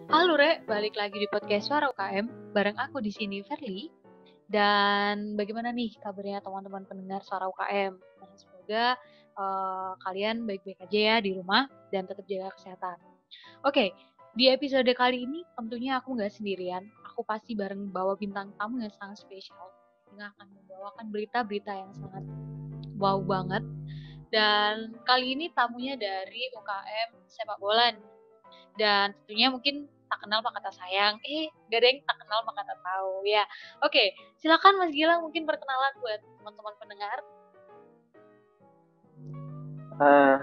Halo Re, balik lagi di podcast Suara UKM bareng aku di sini Verly. Dan bagaimana nih kabarnya teman-teman pendengar Suara UKM? Nah, semoga kalian baik-baik aja ya di rumah dan tetap jaga kesehatan. Oke, di episode kali ini tentunya aku nggak sendirian. Aku pasti bareng bawa bintang tamu yang sangat spesial yang akan membawakan berita-berita yang sangat wow banget. Dan kali ini tamunya dari UKM sepak bola nih. Dan tentunya mungkin tak kenal maka tak sayang. Gak ada yang tak kenal maka tak tahu ya. Oke, silakan Mas Gilang mungkin perkenalan buat teman-teman pendengar.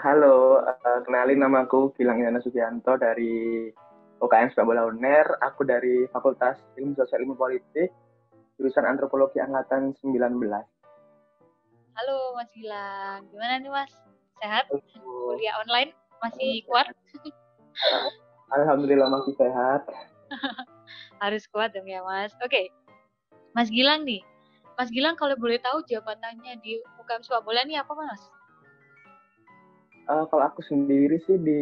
Halo, kenalin namaku Gilang Yana Sugianto dari UKM Sepak Bola UNER. Aku dari Fakultas Ilmu Sosial Ilmu Politik, jurusan Antropologi Angkatan 19. Halo Mas Gilang, gimana nih Mas? Sehat? Halo, Kuliah online masih kuat? Alhamdulillah masih sehat. Harus kuat dong ya Mas. Oke, Mas Gilang nih. Mas Gilang kalau boleh tahu jabatannya di UKM sepak bola nih apa Mas? Kalau aku sendiri sih di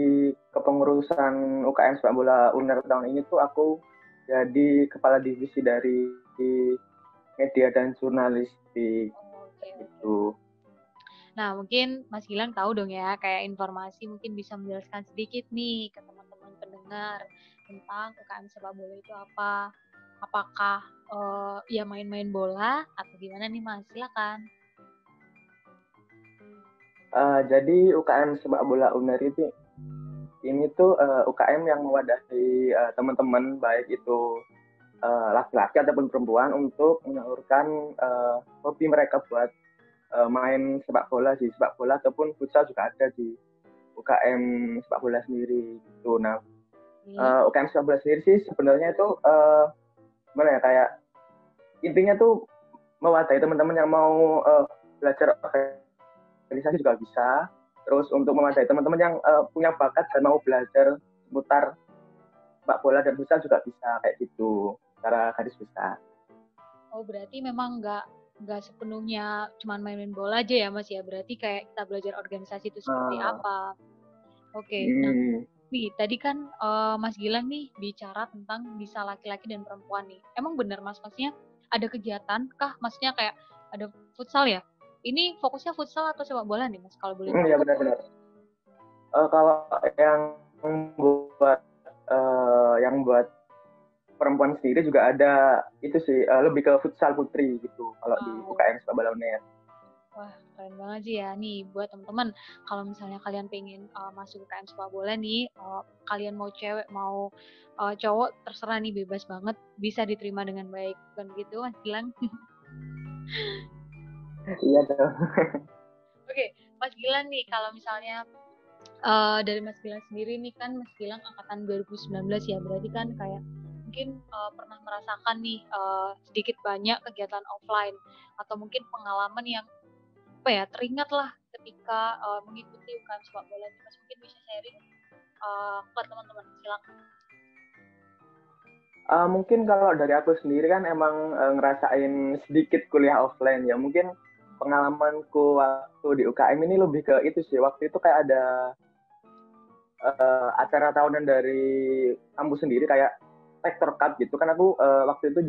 kepengurusan UKM Sepak Bola UNER tahun ini tuh aku jadi kepala divisi dari media dan jurnalistik Oke, oke. gitu. Nah, mungkin Mas Gilang tahu dong ya, kayak informasi mungkin bisa menjelaskan sedikit nih ke teman-teman pendengar tentang UKM sepak bola itu apa. Apakah ya main-main bola atau gimana nih Mas? Silakan. Jadi UKM Sepak Bola UNER itu ini tuh UKM yang mewadahi teman-teman baik itu laki-laki ataupun perempuan untuk menyalurkan hobi mereka buat main sepak bola di sepak bola ataupun futsal juga ada di UKM sepak bola sendiri gitu. Nah, Oke. UKM sepak bola sendiri sih sebenarnya itu gimana ya kayak intinya tuh mewadahi teman-teman yang mau belajar organisasi juga bisa. Terus untuk memadai teman-teman yang punya bakat dan mau belajar seputar sepak bola dan futsal juga bisa kayak gitu secara garis besar. Oh, berarti memang nggak sepenuhnya cuman main-main bola aja ya Mas ya. Berarti kayak kita belajar organisasi itu seperti Uh, apa. Oke. Nah, hmm, nih, tadi kan Mas Gilang nih bicara tentang bisa laki-laki dan perempuan nih. Emang bener Mas, maksudnya ada kegiatan kah? Maksudnya kayak ada futsal ya? Ini fokusnya futsal atau sepak bola nih Mas, kalau boleh tahu? ya benar-benar. Kalau yang buat yang buat perempuan sendiri juga ada itu sih lebih ke futsal putri gitu kalau di Wow, UKM Sepak Bola UNER. wah keren banget sih ya. Nih buat teman-teman, kalau misalnya kalian pengen masuk ke KM sepak bola nih, kalian mau cewek mau cowok terserah nih bebas banget, bisa diterima dengan baik. Bukan gitu Mas Gilang? Iya dong. Oke, Mas Gilang nih kalau misalnya dari Mas Gilang sendiri nih kan Mas Gilang angkatan 2019 ya, berarti kan kayak mungkin pernah merasakan nih sedikit banyak kegiatan offline atau mungkin pengalaman yang apa ya teringat lah ketika mengikuti UKM sepak bola ini. Mas mungkin bisa sharing ke teman-teman, silakan. Mungkin kalau dari aku sendiri kan emang ngerasain sedikit kuliah offline ya. Mungkin pengalamanku waktu di UKM ini lebih ke itu sih. Waktu itu kayak ada acara tahunan dari kampus sendiri kayak Rector Cup gitu kan aku waktu itu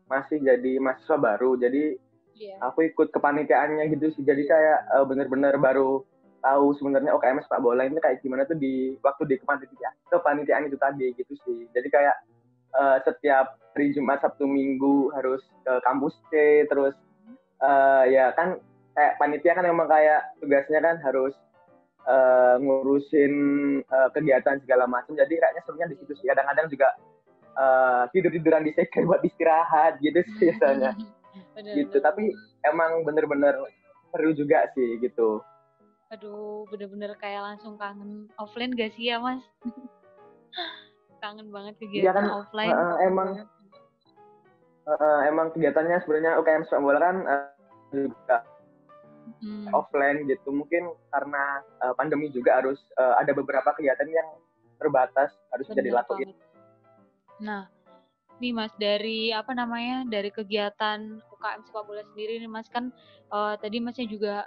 masih jadi mahasiswa baru. Jadi Iya. aku ikut kepanitiaannya gitu sih. Jadi kayak bener-bener baru tahu sebenarnya UKM sepak bola ini kayak gimana tuh di waktu di kepanitiaan itu tadi gitu sih. Jadi kayak setiap hari Jumat Sabtu Minggu harus ke kampus C terus ya kan kayak panitia kan emang kayak tugasnya kan harus ngurusin kegiatan segala macam jadi kayaknya serunya di situ sih kadang-kadang juga tidur-tiduran di second buat istirahat gitu sih biasanya gitu Bener-bener. tapi emang bener-bener seru juga sih gitu. Aduh, bener-bener kayak langsung kangen offline gak sih ya Mas? Kangen banget Iya kegiatan kan offline. emang emang kegiatannya sebenarnya UKM sepak bola kan juga Hmm, offline gitu mungkin karena pandemi juga harus ada beberapa kegiatan yang terbatas harus bisa bener dilakuin. banget. Nah, nih Mas, dari apa namanya, dari kegiatan UKM sepak bola sendiri nih Mas, kan tadi Masnya juga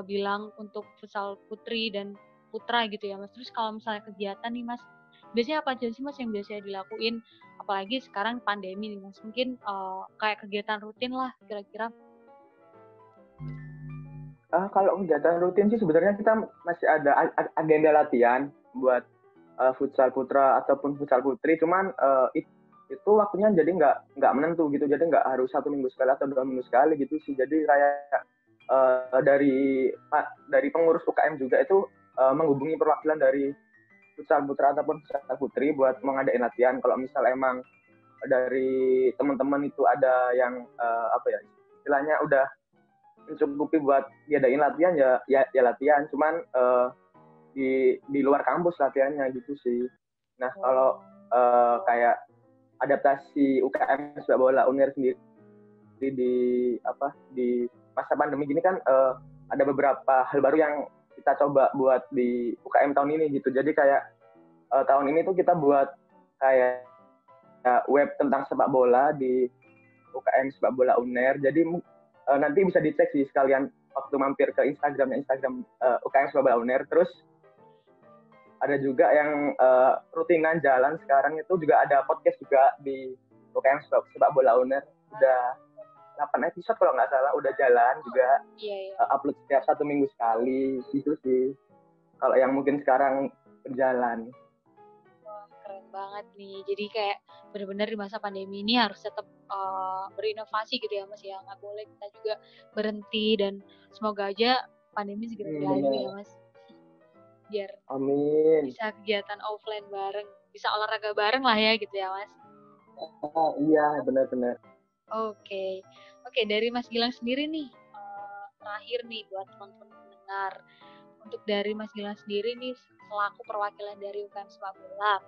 bilang untuk futsal putri dan putra gitu ya Mas. Terus kalau misalnya kegiatan nih Mas, biasanya apa aja sih Mas yang biasanya dilakuin? Apalagi sekarang pandemi nih Mas, mungkin kayak kegiatan rutin lah kira-kira. Kalau kegiatan rutin sih sebenarnya kita masih ada agenda latihan buat futsal putra ataupun futsal putri. Cuman itu waktunya jadi nggak menentu gitu. Jadi nggak harus 1 minggu sekali atau 2 minggu sekali gitu sih. Jadi kayak dari pengurus UKM juga itu menghubungi perwakilan dari futsal putra ataupun futsal putri buat mengadain latihan. Kalau misal emang dari teman-teman itu ada yang apa ya istilahnya udah mencukupi buat diadain latihan ya latihan, cuman di luar kampus latihannya gitu sih. Nah kalau kayak adaptasi UKM sepak bola UNER sendiri di di masa pandemi gini kan ada beberapa hal baru yang kita coba buat di UKM tahun ini gitu. Jadi kayak tahun ini tuh kita buat kayak web tentang sepak bola di UKM sepak bola UNER. Jadi nanti bisa dicek sih sekalian waktu mampir ke Instagram UKM sepak bola UNER. Terus ada juga yang rutinan jalan sekarang itu juga ada podcast juga di UKM sepak bola UNER. Udah 8 episode kalau nggak salah udah jalan juga. Upload setiap 1 minggu sekali gitu sih. Kalau yang mungkin sekarang berjalan. Keren banget nih. Jadi kayak benar-benar di masa pandemi ini harus tetap berinovasi gitu ya Mas ya. Nggak boleh kita juga berhenti dan semoga aja pandemi segera berlalu ya Mas. Biar amin. Bisa kegiatan offline bareng, bisa olahraga bareng lah ya gitu ya Mas. Iya benar-benar. Oke, dari Mas Gilang sendiri nih, terakhir nih buat teman-teman pendengar. Untuk dari Mas Gilang sendiri nih, selaku perwakilan dari UKM Sepak Bola,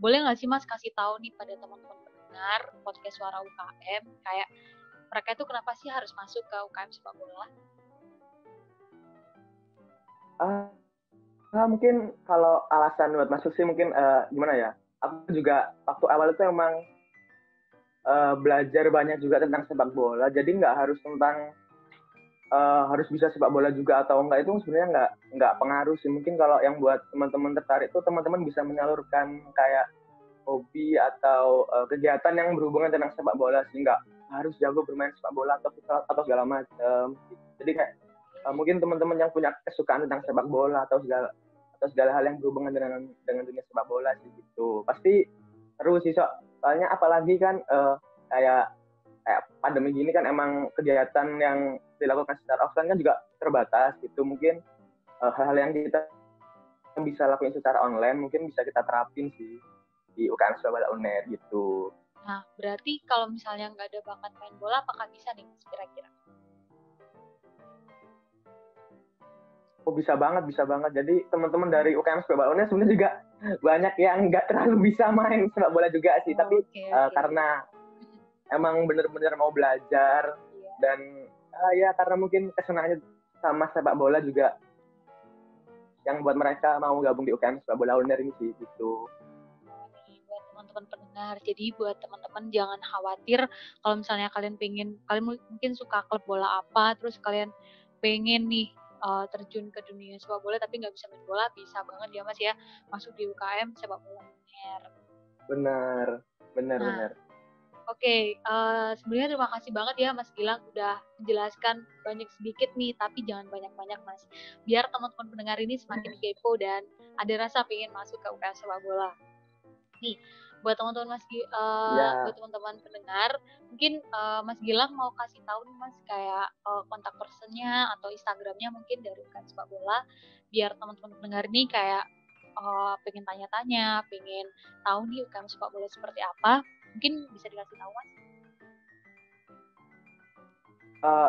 boleh nggak sih Mas kasih tahu nih pada teman-teman pendengar podcast Suara UKM, kayak mereka itu kenapa sih harus masuk ke UKM Sepak Bola? Mungkin kalau alasan buat masuk sih mungkin gimana ya? Aku juga waktu awal itu emang belajar banyak juga tentang sepak bola. Jadi nggak harus tentang harus bisa sepak bola juga atau enggak itu sebenarnya nggak pengaruh sih. Mungkin kalau yang buat teman-teman tertarik tuh teman-teman bisa menyalurkan kayak hobi atau kegiatan yang berhubungan tentang sepak bola sih, nggak harus jago bermain sepak bola atau segala macam. Jadi kayak mungkin teman-teman yang punya kesukaan tentang sepak bola atau segala hal yang berhubungan dengan dunia sepak bola sih gitu. Pasti seru sih soalnya apalagi kan kayak pandemi gini kan emang kegiatan yang dilakukan secara offline kan juga terbatas gitu. Mungkin hal-hal yang kita bisa lakuin secara online mungkin bisa kita terapin sih di UKM sepak bola UNER gitu. Nah, berarti kalau misalnya nggak ada bakat main bola, apakah bisa nih Mas kira-kira? Oh bisa banget. Jadi teman-teman dari UKM sepak bola UNER sebenarnya juga banyak yang nggak terlalu bisa main sepak bola juga sih. Tapi karena emang bener-bener mau belajar dan ya karena mungkin kesenangannya sama sepak bola juga yang buat mereka mau gabung di UKM sepak bola UNER ini sih gitu. Buat teman-teman pendengar, jadi buat teman-teman jangan khawatir kalau misalnya kalian mungkin suka klub bola apa, terus kalian pengen nih terjun ke dunia sepak bola tapi nggak bisa main bola, bisa banget ya Mas ya masuk di UKM sepak bola UNER. Benar. Oke, sebenarnya terima kasih banget ya Mas Gilang udah menjelaskan banyak sedikit nih, tapi jangan banyak-banyak Mas. Biar teman-teman pendengar ini semakin kepo dan ada rasa pengen masuk ke UKM sepak bola. Nih, buat teman-teman buat teman-teman pendengar, mungkin Mas Gilang mau kasih tahu nih Mas kayak kontak personnya atau Instagramnya mungkin dari UKM sepak bola, biar teman-teman pendengar ini kayak pengen tanya-tanya, pengen tahu nih UKM sepak bola seperti apa. Mungkin bisa dikasih tahu Mas?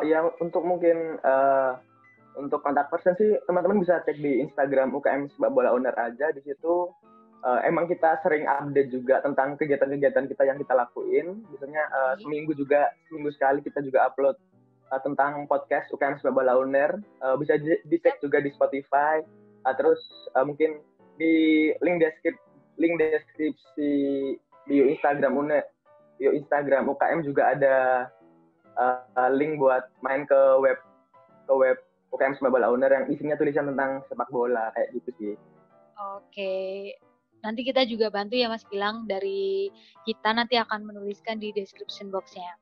Yang untuk mungkin untuk kontak person sih teman-teman bisa cek di Instagram UKM sepak bola UNER aja. Di situ emang kita sering update juga tentang kegiatan-kegiatan kita yang kita lakuin. Biasanya seminggu sekali kita juga upload tentang podcast UKM sepak bola UNER. Bisa dicek juga di Spotify. Terus mungkin di link deskripsi bio Instagram UNER, bio Instagram UKM juga ada link buat main ke web UKM sepak bola owner yang isinya tulisan tentang sepak bola kayak gitu sih. Oke. Nanti kita juga bantu ya Mas Gilang, dari kita nanti akan menuliskan di description box-nya.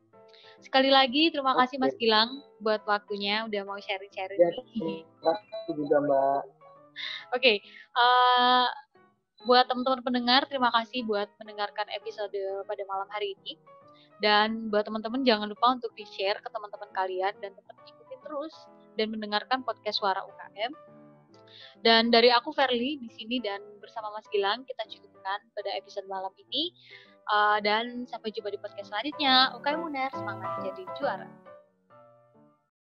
Sekali lagi terima kasih Mas Oke. Gilang buat waktunya udah mau sharing-sharing Ya, nih. terima kasih juga Mbak. Oke, buat teman-teman pendengar, terima kasih buat mendengarkan episode pada malam hari ini. Dan buat teman-teman jangan lupa untuk di-share ke teman-teman kalian dan tetap ikutin terus dan mendengarkan podcast Suara UKM. Dan dari aku Verly di sini dan bersama Mas Gilang kita cukupkan pada episode malam ini. Dan sampai jumpa di podcast selanjutnya. UKM Uner, semangat jadi juara.